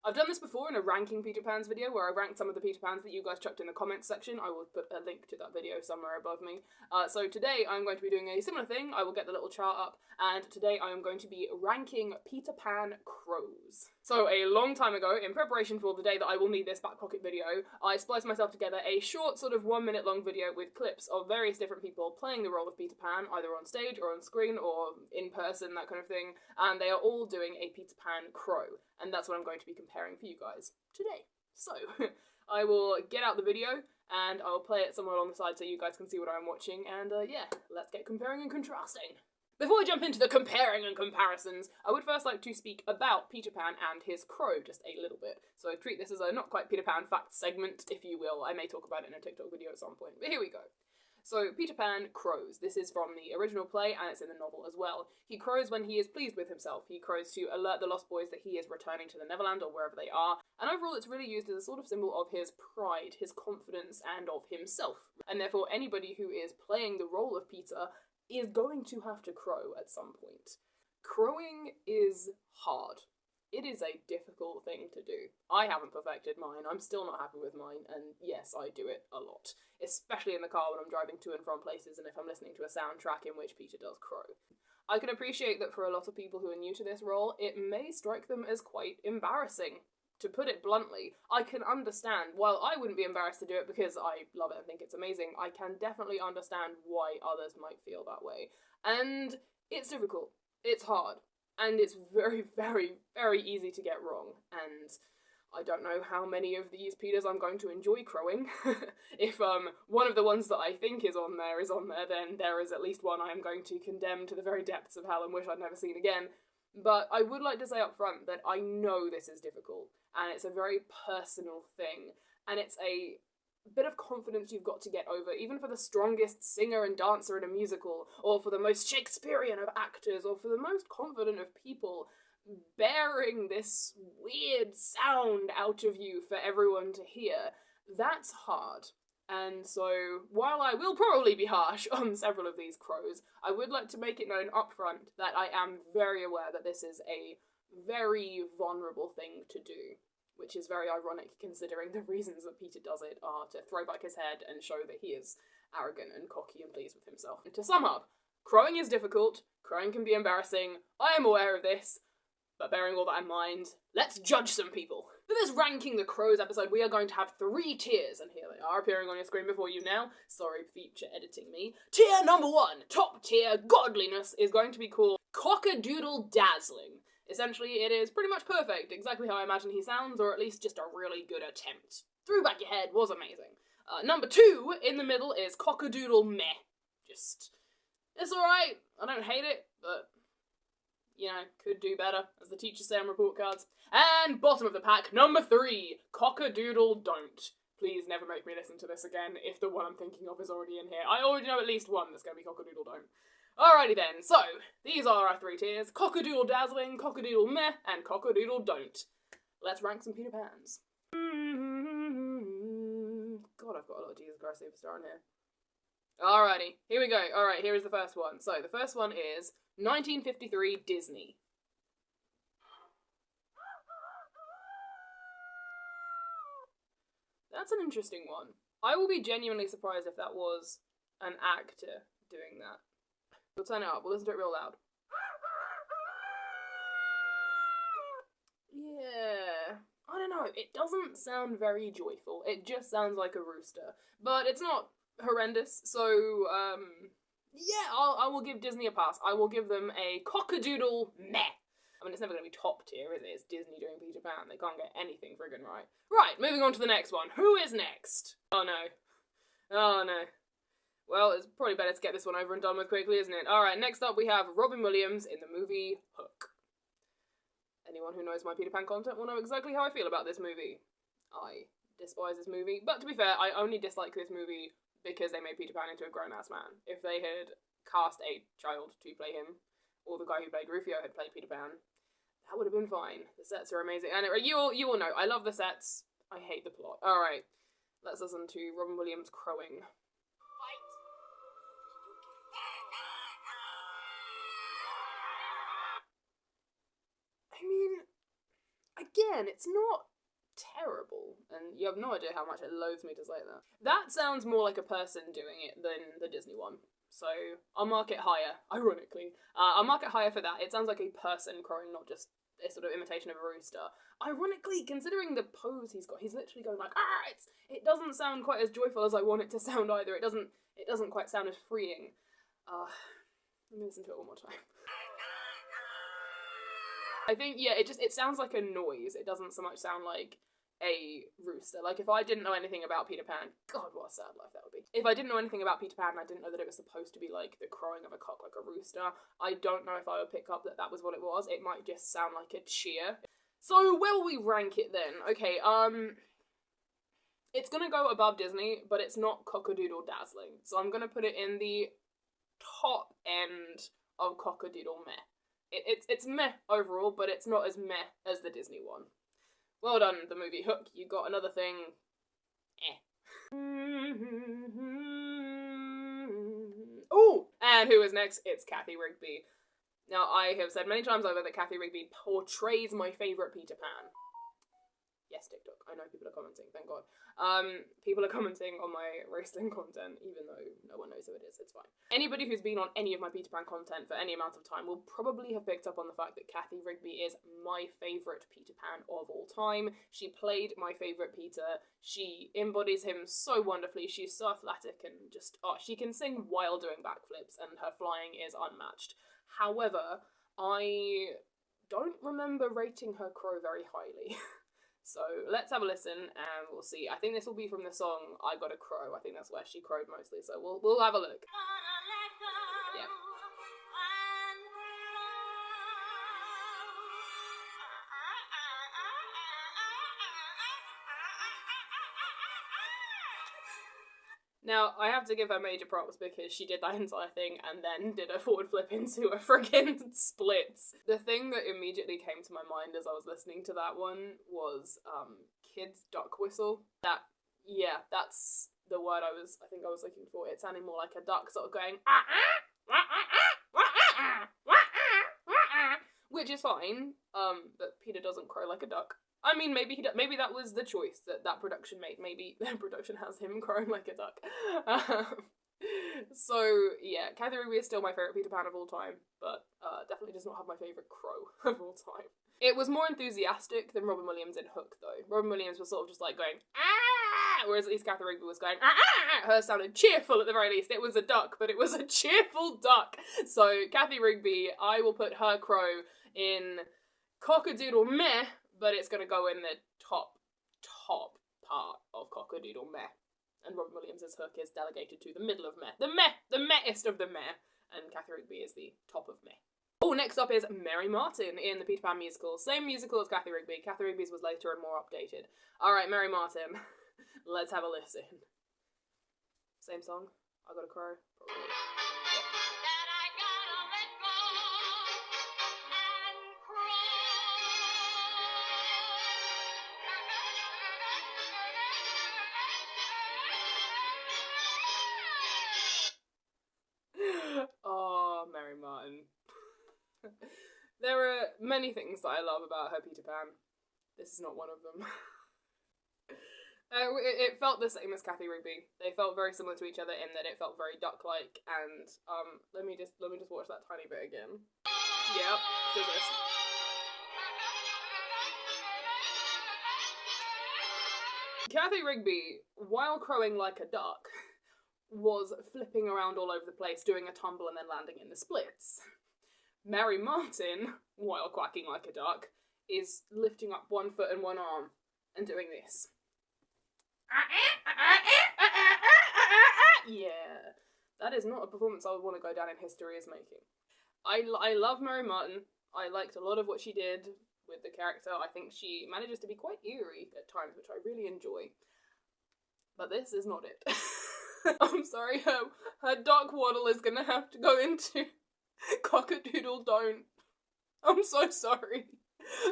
I've done this before in a ranking Peter Pans video where I ranked some of the Peter Pans that you guys chucked in the comments section. I will put a link to that video somewhere above me. So today I'm going to be doing a similar thing. I will get the little chart up, and today I am going to be ranking Peter Pan crows. So a long time ago, in preparation for the day that I will need this back pocket video, I spliced myself together a short sort of 1 minute long video with clips of various different people playing the role of Peter Pan, either on stage or on screen or in person, that kind of thing, and they are all doing a Peter Pan crow, and that's what I'm going to be comparing for you guys today. So, I will get out the video, and I'll play it somewhere along the side so you guys can see what I'm watching, and yeah, let's get comparing and contrasting. Before we jump into the comparing and comparisons, I would first like to speak about Peter Pan and his crow just a little bit. So treat this as a not quite Peter Pan fact segment, if you will. I may talk about it in a TikTok video at some point, but here we go. So, Peter Pan crows. This is from the original play, and it's in the novel as well. He crows when he is pleased with himself. He crows to alert the Lost Boys that he is returning to the Neverland, or wherever they are, and overall it's really used as a sort of symbol of his pride, his confidence, and of himself. And therefore, anybody who is playing the role of Peter is going to have to crow at some point. Crowing is hard. It is a difficult thing to do. I haven't perfected mine, I'm still not happy with mine, and yes, I do it a lot. Especially in the car when I'm driving to and from places and if I'm listening to a soundtrack in which Peter does crow. I can appreciate that for a lot of people who are new to this role, it may strike them as quite embarrassing. To put it bluntly, I can understand, while I wouldn't be embarrassed to do it because I love it and think it's amazing, I can definitely understand why others might feel that way. And it's difficult. It's hard. And it's very, very, very easy to get wrong, and I don't know how many of these Peters I'm going to enjoy crowing. If one of the ones that I think is on there, then there is at least one I am going to condemn to the very depths of hell and wish I'd never seen again. But I would like to say up front that I know this is difficult, and it's a very personal thing, and it's a bit of confidence you've got to get over, even for the strongest singer and dancer in a musical, or for the most Shakespearean of actors, or for the most confident of people, bearing this weird sound out of you for everyone to hear. That's hard. And so, while I will probably be harsh on several of these crows, I would like to make it known up front that I am very aware that this is a very vulnerable thing to do. Which is very ironic considering the reasons that Peter does it are to throw back his head and show that he is arrogant and cocky and pleased with himself. And to sum up, crowing is difficult, crowing can be embarrassing, I am aware of this, but bearing all that in mind, let's judge some people. For this Ranking the Crows episode, we are going to have 3 tiers, and here they are appearing on your screen before you now. Sorry, feature editing me. Tier number 1, top tier godliness, is going to be called Cockadoodle Dazzling. Essentially, it is pretty much perfect, exactly how I imagine he sounds, or at least just a really good attempt. Threw back your head was amazing. Number 2, in the middle, is Cockadoodle Meh. Just, it's alright, I don't hate it, but, you know, could do better, as the teachers say on report cards. And bottom of the pack, number 3, Cockadoodle Don't. Please never make me listen to this again, if the one I'm thinking of is already in here. I already know at least one that's going to be Cockadoodle Don't. Alrighty then, so, these are our 3 tiers, Cockadoodle Dazzling, Cockadoodle Meh, and Cockadoodle Don't. Let's rank some Peter Pans. God, I've got a lot of Jesus Christ Superstar in here. Alrighty, here we go. Alright, here is the first one. So, the first one is 1953 Disney. That's an interesting one. I will be genuinely surprised if that was an actor doing that. We'll turn it up, we'll listen to it real loud. Yeah, I don't know, it doesn't sound very joyful. It just sounds like a rooster. But it's not horrendous, so, yeah, I will give Disney a pass. I will give them a Cockadoodle Meh. I mean, it's never going to be top tier, is it? It's Disney doing Peter Pan. They can't get anything friggin' right. Right, moving on to the next one. Who is next? Oh no. Oh no. Well, it's probably better to get this one over and done with quickly, isn't it? Alright, next up we have Robin Williams in the movie Hook. Anyone who knows my Peter Pan content will know exactly how I feel about this movie. I despise this movie, but to be fair, I only dislike this movie because they made Peter Pan into a grown-ass man. If they had cast a child to play him, or the guy who played Rufio had played Peter Pan, that would have been fine. The sets are amazing. And you all know, I love the sets, I hate the plot. Alright, let's listen to Robin Williams crowing. I mean, again, it's not terrible, and you have no idea how much it loathes me to say that. That sounds more like a person doing it than the Disney one. So I'll mark it higher, ironically. I'll mark it higher for that. It sounds like a person crowing, not just a sort of imitation of a rooster. Ironically, considering the pose he's got, he's literally going like, ah! It doesn't sound quite as joyful as I want it to sound either. It doesn't quite sound as freeing. Let me listen to it one more time. I think, yeah, it sounds like a noise. It doesn't so much sound like a rooster. Like, if I didn't know anything about Peter Pan, God, what a sad life that would be. If I didn't know anything about Peter Pan and I didn't know that it was supposed to be like the crowing of a cock like a rooster, I don't know if I would pick up that that was what it was. It might just sound like a cheer. So, where will we rank it then? Okay, it's gonna go above Disney, but it's not cockadoodle dazzling. So I'm gonna put it in the top end of cockadoodle meh. It's meh overall, but it's not as meh as the Disney one. Well done, the movie Hook. You got another thing. Oh, and who is next? It's Cathy Rigby. Now, I have said many times over that Cathy Rigby portrays my favourite Peter Pan. Yes, TikTok. I know people are commenting, thank God. People are commenting on my wrestling content, even though no one knows who it is, it's fine. Anybody who's been on any of my Peter Pan content for any amount of time will probably have picked up on the fact that Cathy Rigby is my favourite Peter Pan of all time. She played my favourite Peter. She embodies him so wonderfully. She's so athletic and just, she can sing while doing backflips, and her flying is unmatched. However, I don't remember rating her crow very highly. So let's have a listen and we'll see. I think this will be from the song I Got a Crow. I think that's where she crowed mostly, so we'll have a look. Yeah. Now, I have to give her major props because she did that entire thing and then did a forward flip into a friggin' splits. The thing that immediately came to my mind as I was listening to that one was, kid's duck whistle. That's the word I think I was looking for. It sounded more like a duck sort of going, which is fine, but Peter doesn't crow like a duck. I mean, maybe that was the choice that production made. Maybe the production has him crowing like a duck. So, yeah, Cathy Rigby is still my favourite Peter Pan of all time, but definitely does not have my favourite crow of all time. It was more enthusiastic than Robin Williams in Hook, though. Robin Williams was sort of just like going, ah! Whereas at least Cathy Rigby was going, ah! Hers sounded cheerful at the very least. It was a duck, but it was a cheerful duck. So, Cathy Rigby, I will put her crow in cockadoodle meh, but it's going to go in the top part of cockadoodle meh. And Robin Williams' Hook is delegated to the middle of meh. The mehest of the meh. And Cathy Rigby is the top of meh. Oh, next up is Mary Martin in the Peter Pan musical. Same musical as Cathy Rigby. Cathy Rigby's was later and more updated. Alright, Mary Martin. Let's have a listen. Same song? I Got a Crow? Probably. Oh, Mary Martin. There are many things that I love about her Peter Pan. This is not one of them. It felt the same as Cathy Rigby. They felt very similar to each other in that it felt very duck-like, and let me just watch that tiny bit again. Yep, do this. Cathy Rigby, while crowing like a duck, was flipping around all over the place, doing a tumble and then landing in the splits. Mary Martin, while quacking like a duck, is lifting up one foot and one arm and doing this. Yeah, that is not a performance I would want to go down in history as making. I love Mary Martin. I liked a lot of what she did with the character. I think she manages to be quite eerie at times, which I really enjoy. But this is not it. I'm sorry, her duck waddle is gonna have to go into cockadoodle don't. I'm so sorry.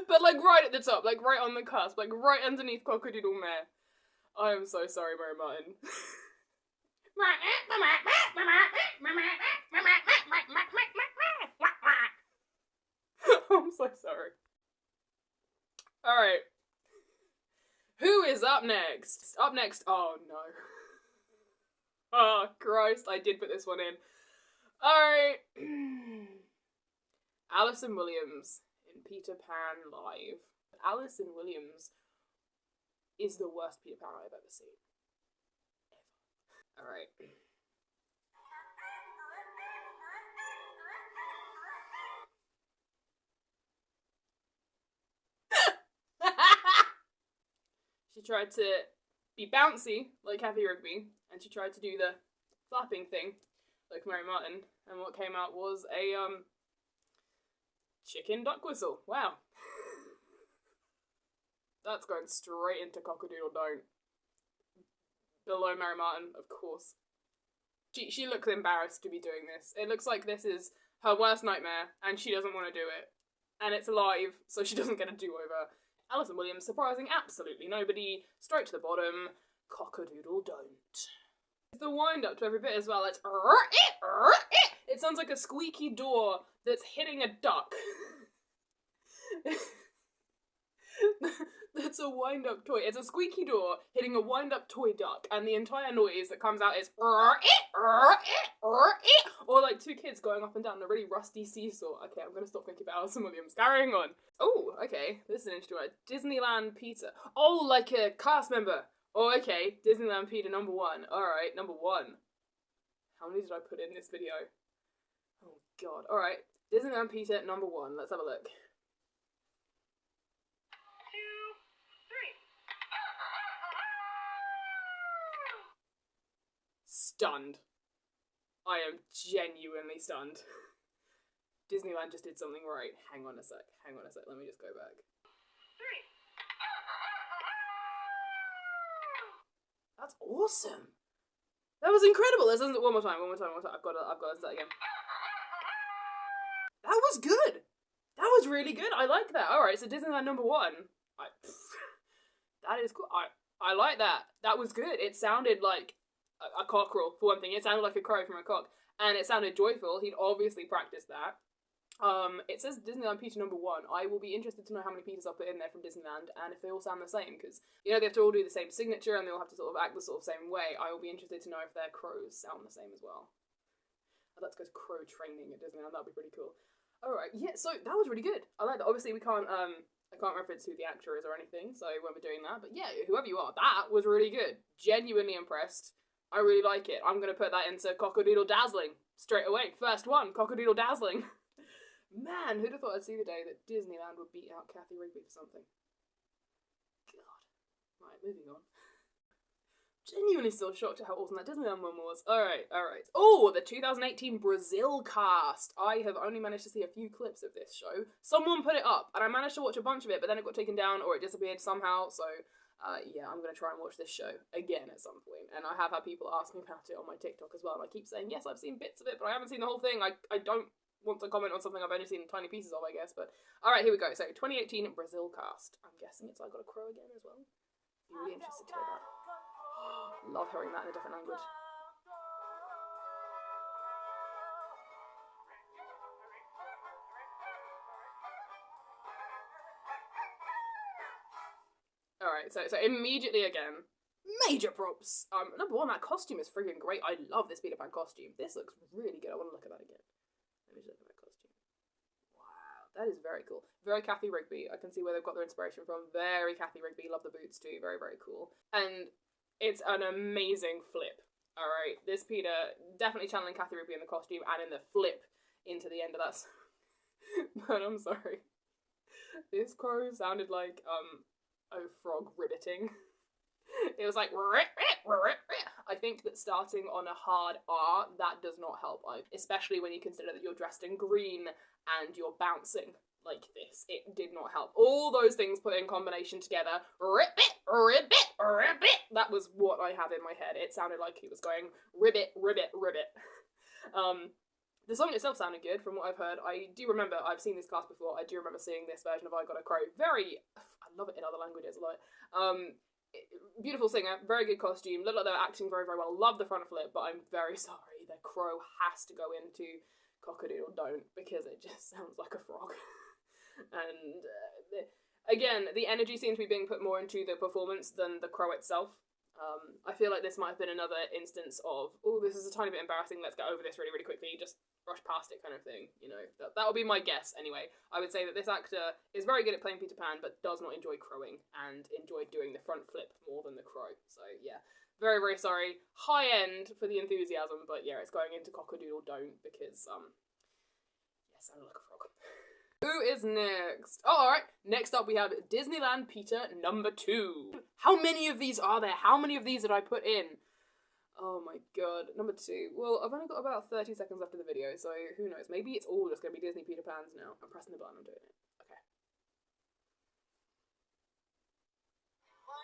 But like right at the top, like right on the cusp, like right underneath cockadoodle meh. I am so sorry, Mary Martin. I'm so sorry. Alright. Who is up next? Up next, oh no. Oh, Christ, I did put this one in. Alright. Allison Williams in Peter Pan Live. Allison Williams is the worst Peter Pan I've ever seen. Ever. Alright. She tried to be bouncy like Kathy Rigby, and she tried to do the flapping thing like Mary Martin, and what came out was a chicken duck whistle. Wow. That's going straight into Cock-a-Doodle Don't. Below Mary Martin, of course. She looks embarrassed to be doing this. It looks like this is her worst nightmare, and she doesn't want to do it. And it's live, so she doesn't get a do-over. Allison Williams surprising absolutely nobody. Straight to the bottom. Cock-a-Doodle Don't. It's the wind-up to every bit as well. It's it sounds like a squeaky door that's hitting a duck. That's a wind-up toy. It's a squeaky door hitting a wind-up toy duck, and the entire noise that comes out is or like two kids going up and down a really rusty seesaw. Okay, I'm gonna stop thinking about Allison Williams. Carrying on. Oh, okay, this is an interesting one. Disneyland Pizza. Oh, like a cast member. Oh, okay, Disneyland Peter #1. Alright, #1. How many did I put in this video? Oh god, alright. Disneyland Peter #1. Let's have a look. 2, 3. Stunned. I am genuinely stunned. Disneyland just did something right. Hang on a sec, let me just go back. 3. That's awesome. That was incredible. Let's listen to it one more time. I've got to listen to that again. That was good. That was really good. I like that. Alright, so Disneyland #1. That is cool. I like that. That was good. It sounded like a cockerel, for one thing. It sounded like a crow from a cock. And it sounded joyful. He'd obviously practiced that. It says Disneyland Peter #1. I will be interested to know how many Peters I'll put in there from Disneyland, and if they all sound the same, because, you know, they have to all do the same signature, and they all have to sort of act the sort of same way. I will be interested to know if their crows sound the same as well. I'd like to go to crow training at Disneyland. That'd be pretty cool. Alright, yeah, so that was really good. I like that. Obviously, I can't reference who the actor is or anything, so I won't be doing that, but yeah, whoever you are, that was really good. Genuinely impressed. I really like it. I'm gonna put that into Cock-a-Doodle Dazzling straight away. First one, Cock-a-Doodle Dazzling. Man, who'd have thought I'd see the day that Disneyland would beat out Kathy Rigby for something? God. Right, moving on. Genuinely still shocked at how awesome that Disneyland one was. Alright. Oh, the 2018 Brazil cast. I have only managed to see a few clips of this show. Someone put it up, and I managed to watch a bunch of it, but then it got taken down or it disappeared somehow, so yeah, I'm going to try and watch this show again at some point. And I have had people ask me about it on my TikTok as well, and I keep saying, yes, I've seen bits of it, but I haven't seen the whole thing. I don't want to comment on something I've only seen tiny pieces of, I guess, but alright, here we go. So, 2018 Brazil cast. I'm guessing it's I Got a Crow again as well. Be really interested to hear that. Love hearing that in a different language. Alright, so immediately again, major props. #1, that costume is freaking great. I love this Peter Pan costume. This looks really good. I want to look at that again. Let me just look at that costume. Wow, that is very cool. Very Kathy Rigby. I can see where they've got their inspiration from. Very Kathy Rigby. Love the boots too. Very, very cool. And it's an amazing flip. Alright, this Peter definitely channeling Kathy Rigby in the costume and in the flip into the end of that. But I'm sorry. This crow sounded like, a frog ribbiting. It was like, I think that starting on a hard R, that does not help, especially when you consider that you're dressed in green and you're bouncing like this. It did not help. All those things put in combination together, that was what I have in my head. It sounded like he was going ribbit. The song itself sounded good from what I've heard. I do remember, I've seen this cast before, I do remember seeing this version of I Got a Crow. I love it in other languages a lot. Beautiful singer, very good costume, looked like they were acting very, very well. Love the front flip, but I'm very sorry, the crow has to go into Cock-a-Doodle Don't, because it just sounds like a frog. And Again, the energy seems to be being put more into the performance than the crow itself. I feel like this might have been another instance of, oh, this is a tiny bit embarrassing, let's get over this really, really quickly, just brush past it kind of thing, you know. That would be my guess, anyway. I would say that this actor is very good at playing Peter Pan, but does not enjoy crowing, and enjoyed doing the front flip more than the crow. So, yeah. Very, very sorry. High end for the enthusiasm, but yeah, it's going into Cockadoodle Don't, because, yes, I look like a frog. Who is next? Oh, alright. Next up we have Disneyland Peter number 2. How many of these are there? How many of these did I put in? Oh my god. Number 2. Well, I've only got about 30 seconds left of the video, so who knows. Maybe it's all just going to be Disney Peter Pans now. I'm pressing the button, I'm doing it. Okay. 1,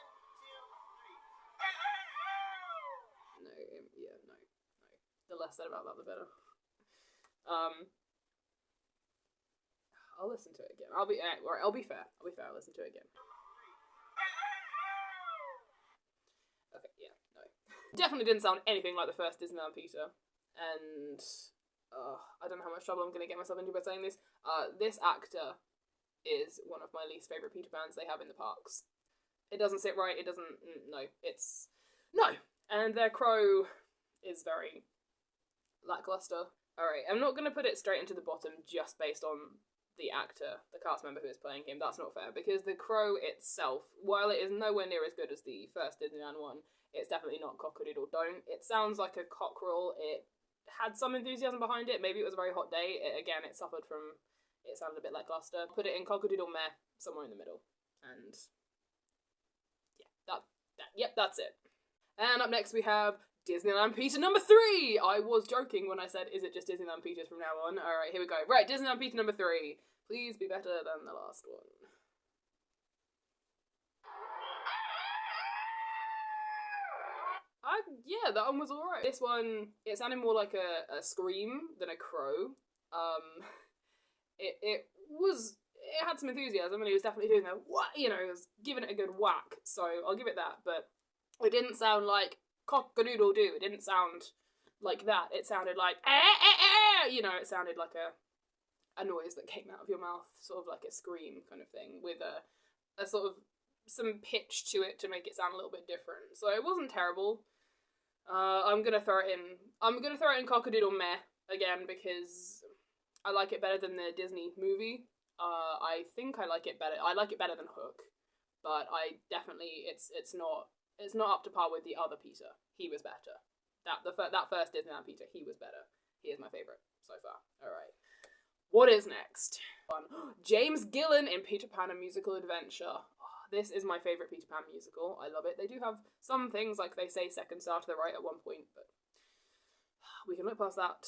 2, 3. No, yeah, no. The less said about that, the better. I'll listen to it again. I'll be fair. I'll listen to it again. Okay, yeah, no. Definitely didn't sound anything like the first Disneyland Peter. And, I don't know how much trouble I'm going to get myself into by saying this. This actor is one of my least favourite Peter Pans they have in the parks. It doesn't sit right, it doesn't, no, it's, no! And their crow is very lackluster. Alright, I'm not going to put it straight into the bottom just based on the actor, the cast member who is playing him. That's not fair, because the crow itself, while it is nowhere near as good as the first Disneyland one, it's definitely not Cockadoodle Don't. It sounds like a cockerel. It had some enthusiasm behind it. Maybe it was a very hot day. Again, it suffered from, it sounded a bit lackluster. Put it in Cockadoodle Meh, somewhere in the middle. And yeah, yep, that's it. And up next we have Disneyland Peter number 3! I was joking when I said, is it just Disneyland Peters from now on? Alright, here we go. Right, Disneyland Peter number 3. Please be better than the last one. Yeah, that one was alright. This one, it sounded more like a scream than a crow. It had some enthusiasm, and he was definitely doing a what, you know, he was giving it a good whack, so I'll give it that, but it didn't sound like cock-a-doodle-doo. It didn't sound like that. It sounded like, you know, it sounded like a noise that came out of your mouth, sort of like a scream kind of thing, with a sort of some pitch to it to make it sound a little bit different. So it wasn't terrible. I'm gonna throw it in Cock-a-Doodle Meh again, because I like it better than the Disney movie. I think I like it better. I like it better than Hook, but I definitely, it's not up to par with the other Peter. He was better. That first Disneyland Peter, he was better. He is my favourite so far. Alright. What is next? James Gillan in Peter Pan: A Musical Adventure. This is my favourite Peter Pan musical. I love it. They do have some things, like they say second star to the right at one point, but we can look past that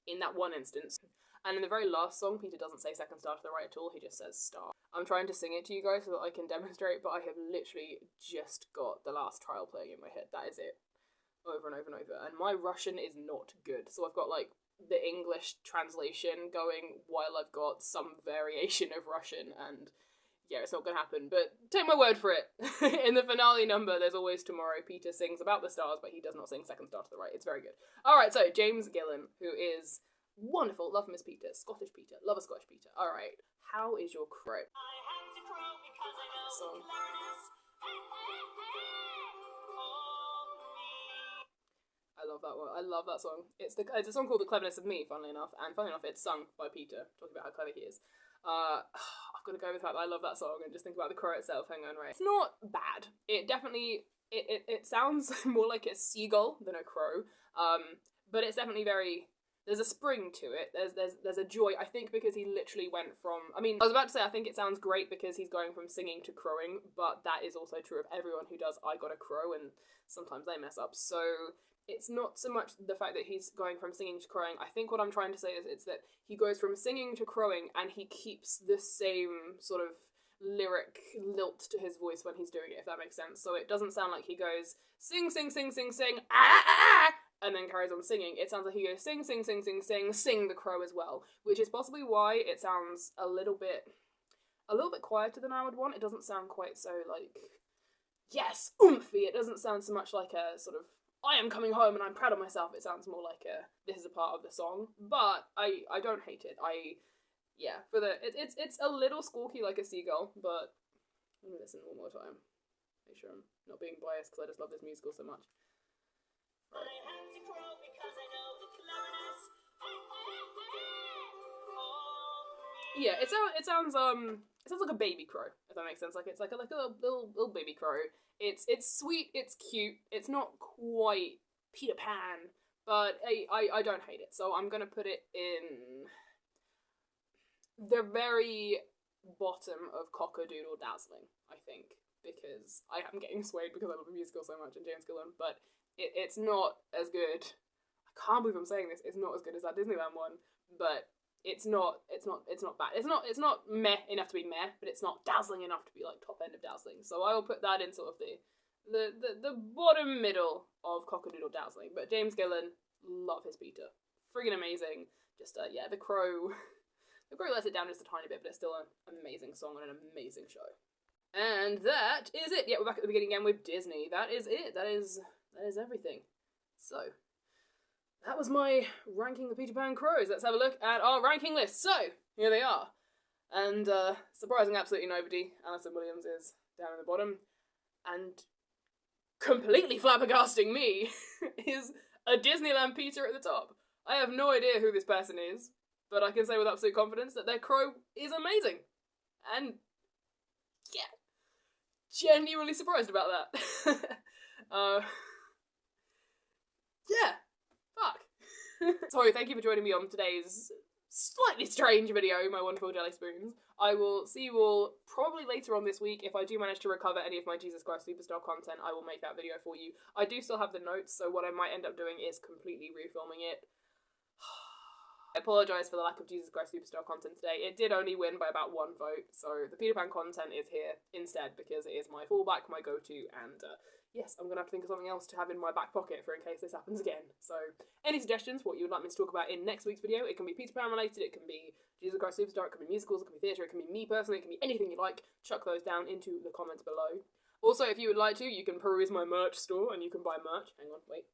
in that one instance. And in the very last song, Peter doesn't say second star to the right at all, he just says star. I'm trying to sing it to you guys so that I can demonstrate, but I have literally just got the last trial playing in my head. That is it. Over and over and over. And my Russian is not good, so I've got, like, the English translation going while I've got some variation of Russian, and yeah, it's not gonna happen, but take my word for it. In the finale number, There's Always Tomorrow, Peter sings about the stars, but he does not sing second star to the right. It's very good. Alright, so James Gillan, who is wonderful. Love him as Peter. Scottish Peter. Love a Scottish Peter. Alright, how is your crow? Song. I love that one. I love that song. It's a song called The Cleverness of Me, funnily enough, and funnily enough, it's sung by Peter, talking about how clever he is. I've got to go with that. I love that song, and just think about the crow itself. Hang on, right? It's not bad. It definitely, it sounds more like a seagull than a crow, but it's definitely very, there's a spring to it. There's a joy, I think, because he literally went from, I mean, I was about to say I think it sounds great because he's going from singing to crowing, but that is also true of everyone who does I Got a Crow, and sometimes they mess up, so it's not so much the fact that he's going from singing to crowing. I think what I'm trying to say is it's that he goes from singing to crowing, and he keeps the same sort of lyric lilt to his voice when he's doing it, if that makes sense. So it doesn't sound like he goes sing, sing, sing, sing, sing, ah, ah, ah, and then carries on singing. It sounds like he goes sing, sing, sing, sing, sing, sing the crow as well, which is possibly why it sounds a little bit quieter than I would want. It doesn't sound quite so, like, yes, oomphy. It doesn't sound so much like a sort of, I am coming home and I'm proud of myself. It sounds more like a, this is a part of the song, but I don't hate it. yeah, it's a little squawky like a seagull, but let me listen one more time. Make sure I'm not being biased because I just love this musical so much. Right. Yeah, it sounds like a baby crow, if that makes sense. Like it's like a little baby crow. It's sweet, it's cute. It's not quite Peter Pan, but I don't hate it. So I'm gonna put it in the very bottom of Cockadoodle Dazzling, I think, because I am getting swayed because I love the musical so much and James Gillan, but it's not as good. I can't believe I'm saying this. It's not as good as that Disneyland one, but it's not bad. It's not meh enough to be meh, but it's not dazzling enough to be like top end of dazzling. So I will put that in sort of the bottom middle of Cockadoodle Dazzling. But James Gillan, love his Peter, friggin' amazing. Just yeah, the Crow lets it down just a tiny bit, but it's still an amazing song and an amazing show. And that is it. Yeah, we're back at the beginning again with Disney. That is it. That is everything. So that was my ranking the Peter Pan crows. Let's have a look at our ranking list. So, here they are. And, surprising absolutely nobody, Allison Williams is down in the bottom. And completely flabbergasting me is a Disneyland Peter at the top. I have no idea who this person is, but I can say with absolute confidence that their crow is amazing. And, yeah, genuinely surprised about that. Yeah. Fuck. So, thank you for joining me on today's slightly strange video, my wonderful Jellyspoons. I will see you all probably later on this week. If I do manage to recover any of my Jesus Christ Superstar content, I will make that video for you. I do still have the notes, so what I might end up doing is completely refilming it. I apologise for the lack of Jesus Christ Superstar content today. It did only win by about 1 vote, so the Peter Pan content is here instead because it is my fallback, my go-to, and yes, I'm going to have to think of something else to have in my back pocket for in case this happens again. So, any suggestions for what you would like me to talk about in next week's video? It can be Peter Pan related, it can be Jesus Christ Superstar, it can be musicals, it can be theatre, it can be me personally, it can be anything you like. Chuck those down into the comments below. Also, if you would like to, you can peruse my merch store and you can buy merch. Hang on, wait.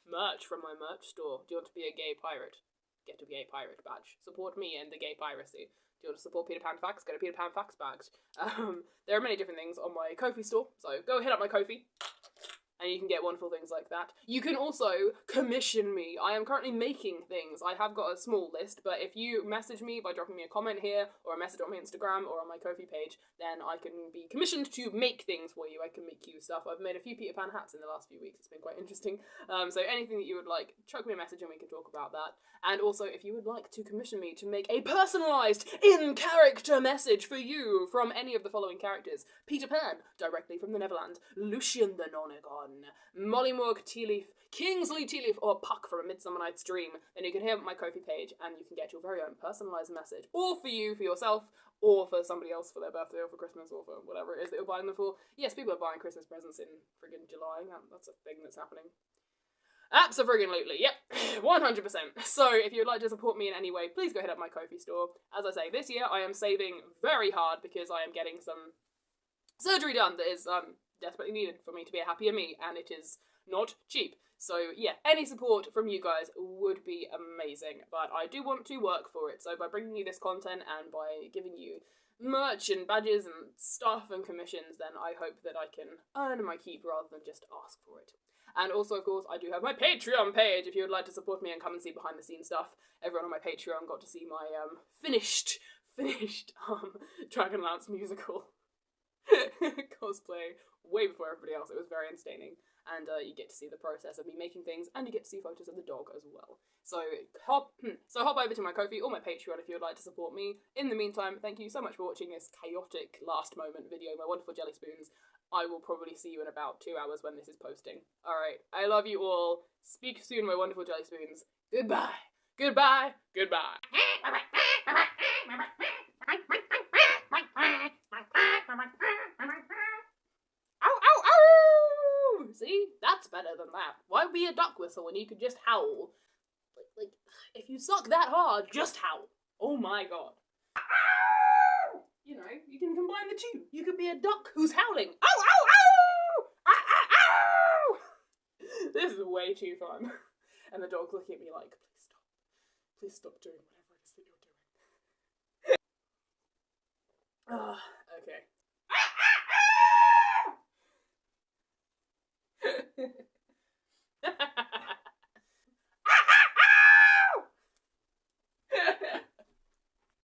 Merch from my merch store. Do you want to be a gay pirate? Get a gay pirate badge. Support me and the gay piracy. Do you want to support Peter Pan Facts? Go to Peter Pan Facts bags. There are many different things on my Ko-fi store, so go hit up my Ko-fi, and you can get wonderful things like that. You can also commission me. I am currently making things. I have got a small list, but if you message me by dropping me a comment here, or a message on my Instagram, or on my Ko-fi page, then I can be commissioned to make things for you. I can make you stuff. I've made a few Peter Pan hats in the last few weeks. It's been quite interesting. So anything that you would like, chuck me a message and we can talk about that. And also, if you would like to commission me to make a personalised, in-character message for you from any of the following characters: Peter Pan, directly from the Neverland; Lucien the Nonagon; Mollymauk, Tea Leaf, Kingsley, Tea Leaf, or Puck from A Midsummer Night's Dream, then you can hit up my Ko-fi page and you can get your very own personalised message, or for you, for yourself, or for somebody else for their birthday, or for Christmas, or for whatever it is that you're buying them for. Yes, people are buying Christmas presents in friggin' July. That's a thing that's happening. Abso-friggin-lutely, yep, 100%. So, if you would like to support me in any way, please go hit up my Ko-fi store. As I say, this year I am saving very hard because I am getting some surgery done that is desperately needed for me to be a happier me, and it is not cheap. So yeah, any support from you guys would be amazing, but I do want to work for it. So by bringing you this content and by giving you merch and badges and stuff and commissions, then I hope that I can earn my keep rather than just ask for it. And also, of course, I do have my Patreon page if you would like to support me and come and see behind the scenes stuff. Everyone on my Patreon got to see my finished Dragonlance musical cosplay way before everybody else. It was very entertaining, and you get to see the process of me making things, and you get to see photos of the dog as well. So hop over to my Ko-fi or my Patreon if you would like to support me. In the meantime, thank you so much for watching this chaotic last moment video, my wonderful Jellyspoons. I will probably see you in about 2 hours when this is posting. Alright, I love you all. Speak soon, my wonderful Jellyspoons. Goodbye. Goodbye. Goodbye. Ow, ow, ow! See? That's better than that. Why be a duck whistle when you could just howl? Like, if you suck that hard, just howl. Oh my god. You know, you can combine the two. You could be a duck who's howling. Ow, ow, ow! Ah, ah, ow! This is way too fun. And the dog's looking at me like, please stop. Please stop doing whatever it is that you're doing. Okay.